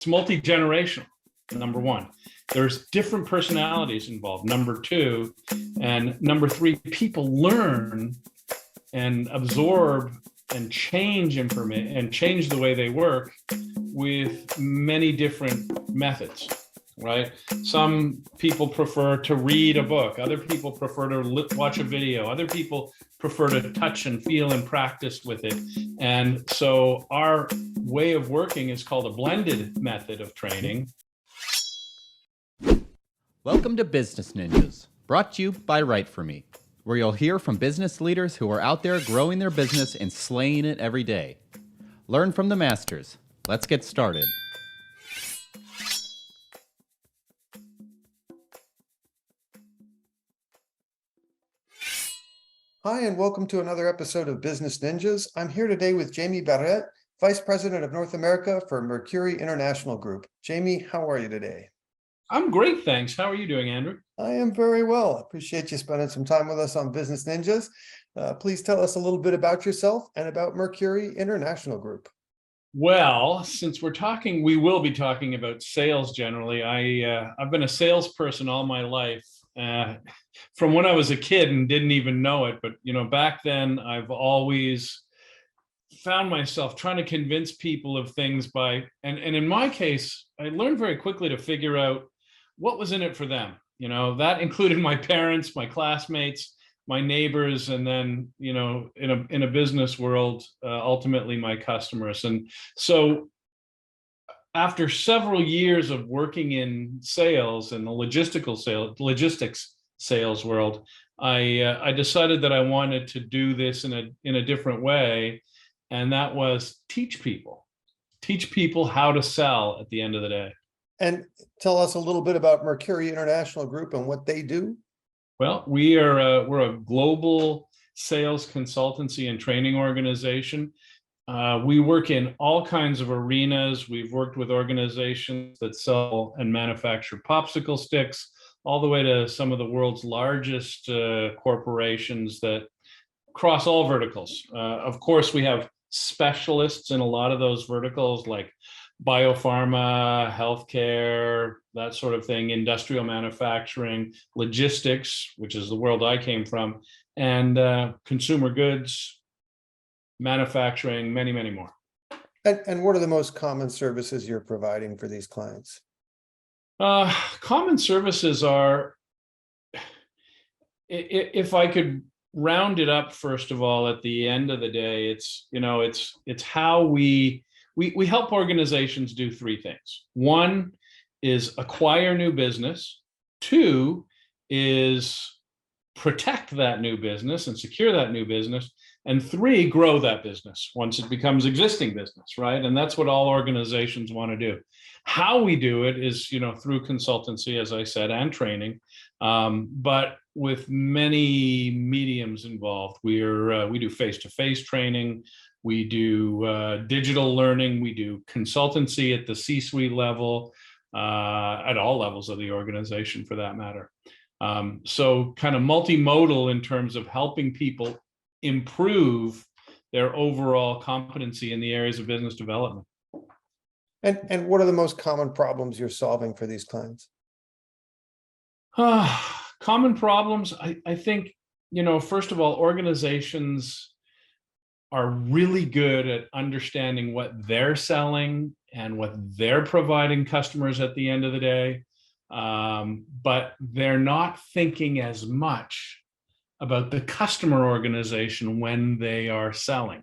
It's multi-generational, number one. There's different personalities involved, number two. And number three, people learn and absorb and change information and change the way they work with many different methods, right? Some people prefer to read a book. Other people prefer to watch a video. Other people prefer to touch and feel and practice with it. And so our way of working is called a blended method of training. Welcome to Business Ninjas, brought to you by WriteForMe, where you'll hear from business leaders who are out there growing their business and slaying it every day. Learn from the masters. Let's get started. Hi, and welcome to another episode of Business Ninjas. I'm here today with Jamie Barrette, Vice President of North America for Mercuri International Group. Jamie, how are you today? I'm great, thanks. How are you doing, Andrew? I am very well. Appreciate you spending some time with us on Business Ninjas. Please tell us a little bit about yourself and about Mercuri International Group. Well, since we will be talking about sales generally. I've been a salesperson all my life, from when I was a kid and didn't even know it. But back then, I've always found myself trying to convince people of things and in my case, I learned very quickly to figure out what was in it for them. That included my parents, my classmates, my neighbors, and then, in a business world, ultimately my customers. And so after several years of working in sales and the logistics sales world, I decided that I wanted to do this in a different way. And that was teach people how to sell at the end of the day. And tell us a little bit about Mercuri International Group and what they do. Well, we're a global sales consultancy and training organization. We work in all kinds of arenas. We've worked with organizations that sell and manufacture popsicle sticks, all the way to some of the world's largest corporations that cross all verticals. Of course, we have specialists in a lot of those verticals, like biopharma, healthcare, that sort of thing, industrial manufacturing, logistics, which is the world I came from, and consumer goods, manufacturing, many, many more. And what are the most common services you're providing for these clients? Common services are, if I could round it up, first of all, at the end of the day, it's how we help organizations do three things. One is acquire new business. Two is protect that new business and secure that new business. And three, grow that business once it becomes existing business, right? And that's what all organizations want to do. How we do it is, through consultancy, as I said, and training, but with many mediums involved. We do face-to-face training. We do digital learning. We do consultancy at the C-suite level, at all levels of the organization, for that matter. So kind of multimodal in terms of helping people improve their overall competency in the areas of business development. And what are the most common problems you're solving for these clients? Common problems, I think, first of all, organizations are really good at understanding what they're selling and what they're providing customers at the end of the day. But they're not thinking as much about the customer organization when they are selling.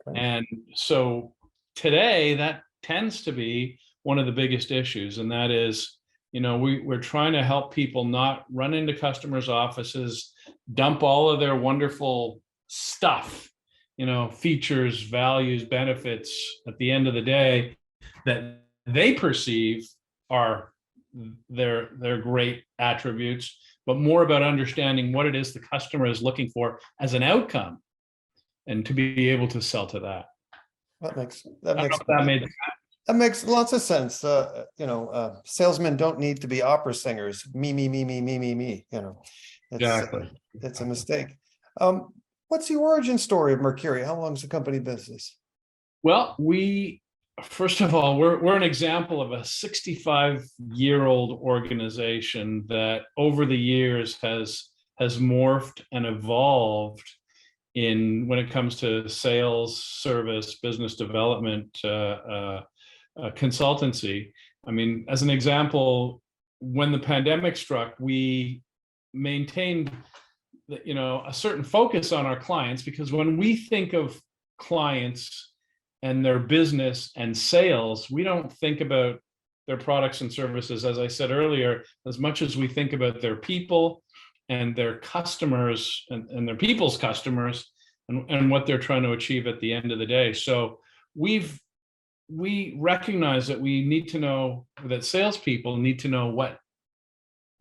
Okay. And so today that tends to be one of the biggest issues. And that is, we're trying to help people not run into customers' offices, dump all of their wonderful stuff, features, values, benefits at the end of the day that they perceive are their great attributes, but more about understanding what it is the customer is looking for as an outcome, and to be able to sell to that. That makes lots of sense. Salesmen don't need to be opera singers. Me. Exactly. It's a mistake. What's the origin story of Mercuri? How long has the company business? Well, we first of all, we're an example of a 65-year-old organization that over the years has morphed and evolved in when it comes to sales, service, business development, consultancy. I mean, as an example, when the pandemic struck, we maintained, a certain focus on our clients, because when we think of clients and their business and sales, we don't think about their products and services, as I said earlier, as much as we think about their people and their customers and their people's customers and what they're trying to achieve at the end of the day. So we recognize that we need to know that salespeople need to know what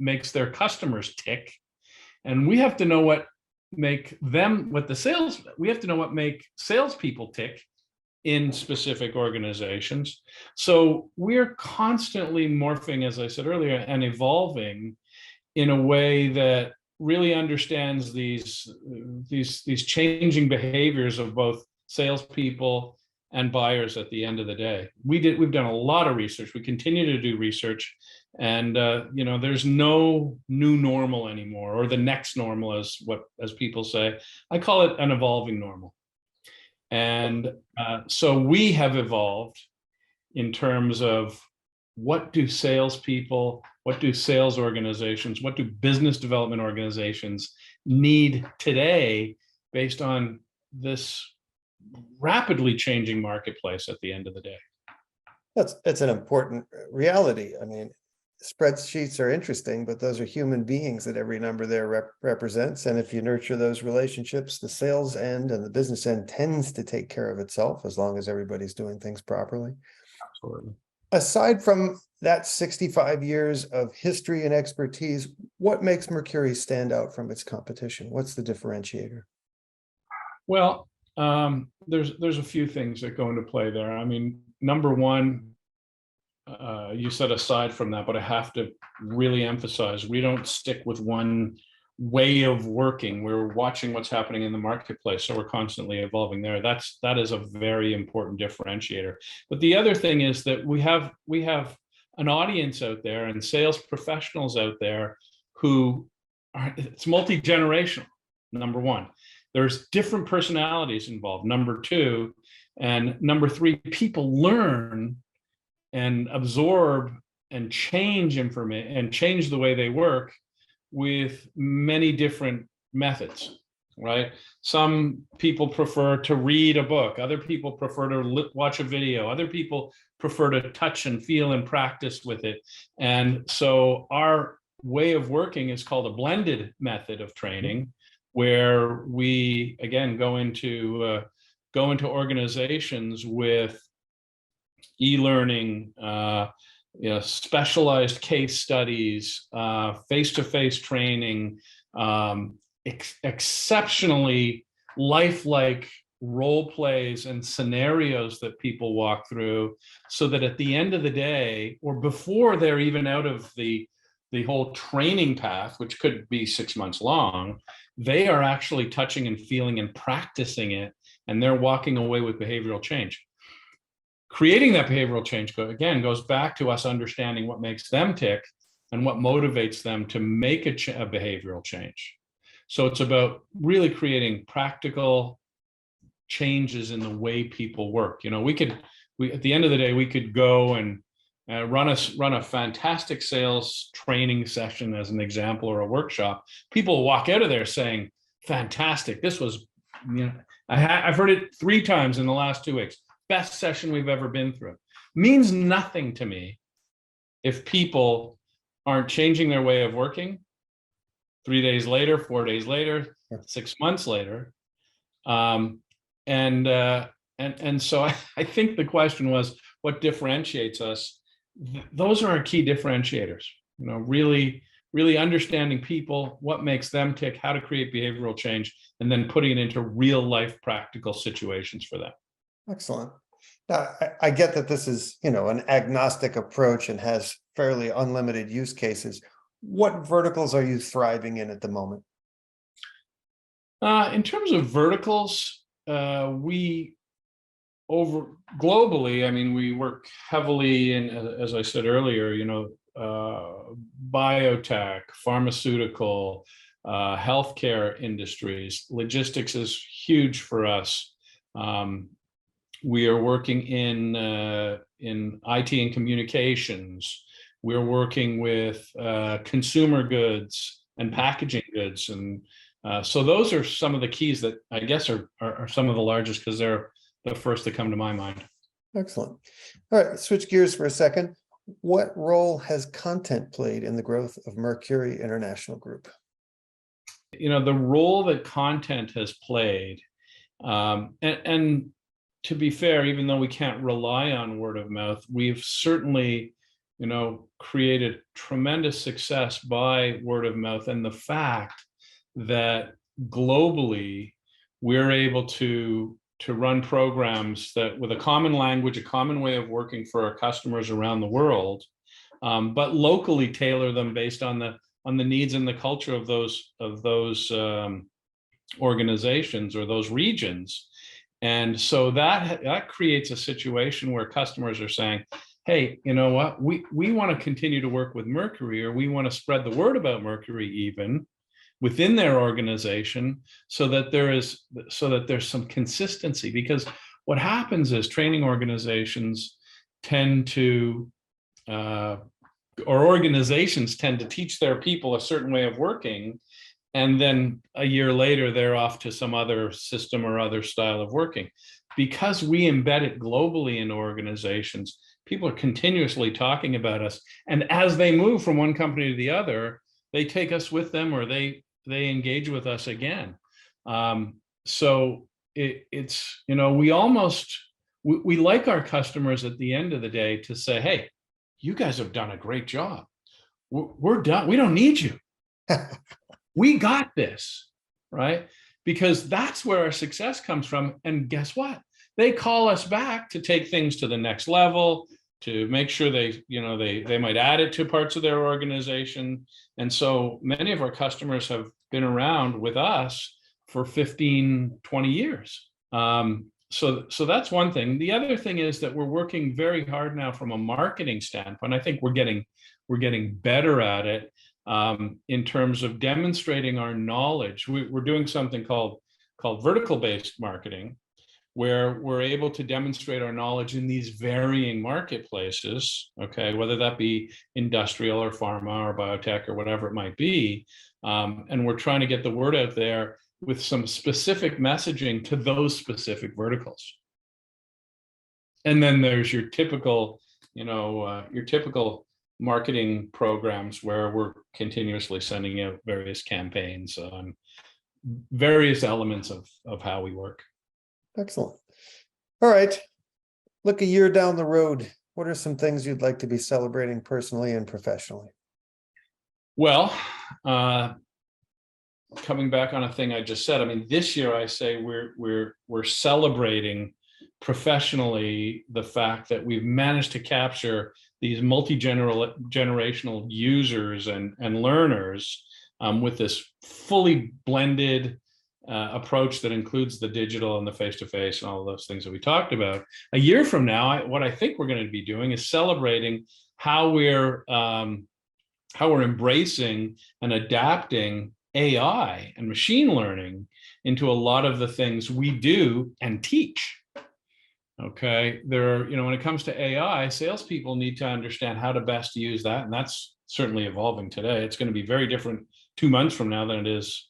makes their customers tick, and we have to know what make salespeople tick in specific organizations. So we're constantly morphing, as I said earlier, and evolving in a way that really understands these changing behaviors of both salespeople and buyers at the end of the day. We've done a lot of research. We continue to do research, and there's no new normal anymore, or the next normal, as people say. I call it an evolving normal. And so we have evolved in terms of what do salespeople, what do sales organizations, what do business development organizations need today based on this rapidly changing marketplace at the end of the day. That's an important reality. I mean, spreadsheets are interesting, but those are human beings that every number there represents. And if you nurture those relationships, the sales end and the business end tends to take care of itself as long as everybody's doing things properly. Absolutely. Aside from that 65 years of history and expertise, what makes Mercuri stand out from its competition? What's the differentiator? Well, there's a few things that go into play there. I mean, number one, you said aside from that, but I have to really emphasize, we don't stick with one way of working. We're watching what's happening in the marketplace, so we're constantly evolving there. That is a very important differentiator. But the other thing is that we have an audience out there and sales professionals out there who are, it's multi-generational, number one. There's different personalities involved, number two. And number three, people learn and absorb and change information and change the way they work with many different methods, right? Some people prefer to read a book. Other people prefer to watch a video. Other people prefer to touch and feel and practice with it. And so our way of working is called a blended method of training, where we, again, go into organizations with e-learning, specialized case studies, face-to-face training, exceptionally lifelike role plays and scenarios that people walk through, so that at the end of the day, or before they're even out of the whole training path, which could be 6 months long, they are actually touching and feeling and practicing it, and they're walking away with behavioral change. Creating that behavioral change, again, goes back to us understanding what makes them tick and what motivates them to make a behavioral change. So it's about really creating practical changes in the way people work. We at the end of the day, we could go and run a fantastic sales training session, as an example, or a workshop. People walk out of there saying, fantastic, this was, I've heard it 3 times in the last 2 weeks. Best session we've ever been through. Means nothing to me if people aren't changing their way of working 3 days later, 4 days later, 6 months later. And so I think the question was, what differentiates us? Those are our key differentiators. Really understanding people, what makes them tick, how to create behavioral change, and then putting it into real life practical situations for them. Excellent. Now, I get that this is, an agnostic approach and has fairly unlimited use cases. What verticals are you thriving in at the moment? In terms of verticals, we over globally, I mean, we work heavily in, as I said earlier, biotech, pharmaceutical, healthcare industries. Logistics is huge for us. We are working in IT and communications. We're working with consumer goods and packaging goods, and so those are some of the keys that I guess are some of the largest, because they're the first that come to my mind. Excellent. All right, switch gears for a second. What role has content played in the growth of Mercuri International Group? The role that content has played, and to be fair, even though we can't rely on word of mouth, we've certainly, created tremendous success by word of mouth, and the fact that globally we're able to run programs that with a common language, a common way of working for our customers around the world, but locally tailor them based on the needs and the culture of those organizations or those regions. And so that creates a situation where customers are saying, hey, you know what, we want to continue to work with Mercuri, or we want to spread the word about Mercuri even within their organization, so that there's some consistency. Because what happens is training organizations tend to or organizations tend to teach their people a certain way of working, and then a year later they're off to some other system or other style of working. Because we embed it globally in organizations, people are continuously talking about us, and as they move from one company to the other, they take us with them, or they engage with us again. So it's, we like our customers at the end of the day to say, hey, you guys have done a great job. We're done. We don't need you. We got this, right? Because that's where our success comes from. And guess what? They call us back to take things to the next level, to make sure they might add it to parts of their organization. And so many of our customers have been around with us for 15, 20 years. So that's one thing. The other thing is that we're working very hard now from a marketing standpoint. I think we're getting better at it, in terms of demonstrating our knowledge. We're doing something called vertical-based marketing, where we're able to demonstrate our knowledge in these varying marketplaces, okay, whether that be industrial or pharma or biotech or whatever it might be. And we're trying to get the word out there with some specific messaging to those specific verticals. And then there's your typical marketing programs where we're continuously sending out various campaigns on various elements of how we work. Excellent. All right. Look a year down the road. What are some things you'd like to be celebrating personally and professionally? Well, coming back on a thing I just said, I mean, this year I say we're celebrating professionally the fact that we've managed to capture these multi-generational users and learners, with this fully blended approach that includes the digital and the face-to-face and all of those things that we talked about. A year from now, what I think we're going to be doing is celebrating how we're embracing and adapting AI and machine learning into a lot of the things we do and teach. Okay, when it comes to AI, salespeople need to understand how to best use that, and that's certainly evolving today. It's going to be very different 2 months from now than it is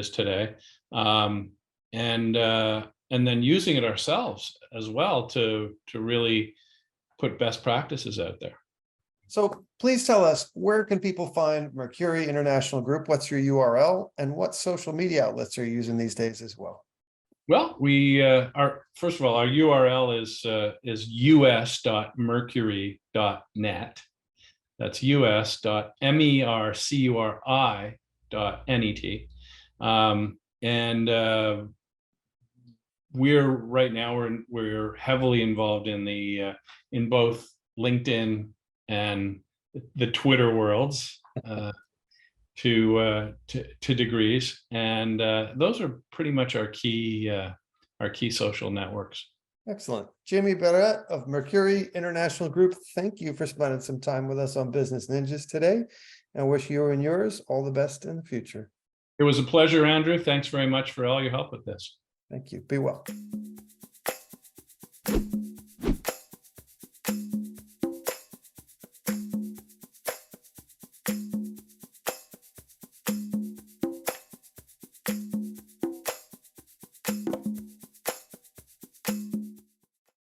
today. And then using it ourselves as well to really put best practices out there. So please tell us, where can people find Mercuri International Group? What's your URL, and what social media outlets are you using these days as well? Well, first of all, our URL is us.mercuri.net. That's us.mercuri.net. And we're heavily involved in both LinkedIn and the Twitter worlds, to degrees, and those are pretty much our key social networks. Excellent. Jamie Barrette of Mercuri International Group, thank you for spending some time with us on Business Ninjas today, and wish you and yours all the best in the future. It was a pleasure, Andrew. Thanks very much for all your help with this. Thank you. Be well.